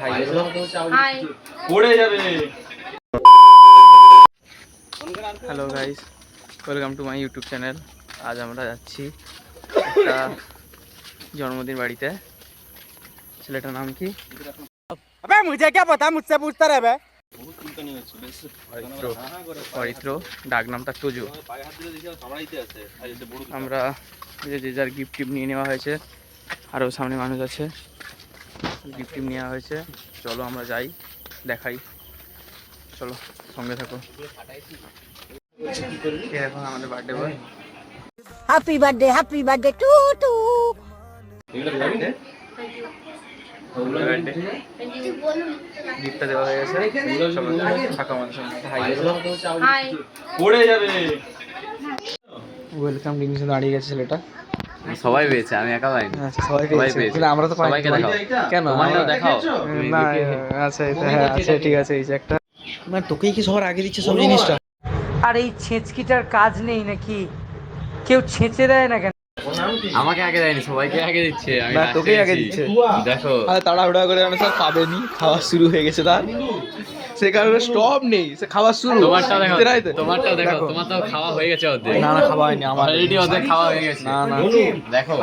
High পড়ে যাবে। Hello guys, welcome to my YouTube channel. আজ আমরা যাচ্ছি একটা জন্মদিন বাড়িতে। ছেলেটার নাম কি? अबे मुझे क्या पता, मुझसे पूछता रहे बे। পবিত্র, ডাক নামটা তুজু। আমরা যে যার গিফট টিপ নিয়ে নেওয়া হয়েছে, আরও সামনে মানুষ আছে, গিফট টিপ নেওয়া হয়েছে। চলো আমরা যাই, দেখাই, চলো সঙ্গে থাকো। এরকম আমাদের birthday boy. Happy birthday to to গিফটটা দেওয়া হয়ে গেছে, চলো থাকো আমাদের সঙ্গে। হাই পড়ে যাবে। ওয়েলকাম ড্রিঙ্কসে দাঁড়িয়ে গেছে ছেলেটা। সবাই পেয়েছে, আমি একা পাইনি। আচ্ছা, সবাই সবাই পেয়েছে, পেয়েছে। কিন্তু আমরা তো পাইনি। সবাইকে দেখাও। কেন? তোমারটাও দেখাও। না, আচ্ছা হ্যাঁ, আচ্ছা ঠিক আছে। এই যে একটা, না তোকেই কি সবার আগে দিচ্ছে সব জিনিসটা? আর এই ছেঁচকিটার কাজ নেই নাকি? কেউ ছেঁচে দেয় না কেন? আমাকে আগে দেয়নি, সবাইকে আগে দিচ্ছে। আমি না, last এ তোকেই আগে গেছি। দিচ্ছে। দেখো, আরে তাড়াহুড়া করে মানে সব পাবেনি, খাওয়া শুরু হয়ে গেছে তার, সে কারণে স্টপ নেই, সে খাওয়া শুরু। তোমারটাও দেখো, বুঝতে পারছো? তোমারটাও দেখো, তোমারটাও খাওয়া হয়ে গেছে অর্ধেক। না না, খাওয়া হয়নি আমার। অলরেডি অর্ধেক খাওয়া হয়ে গেছে। না না, দেখো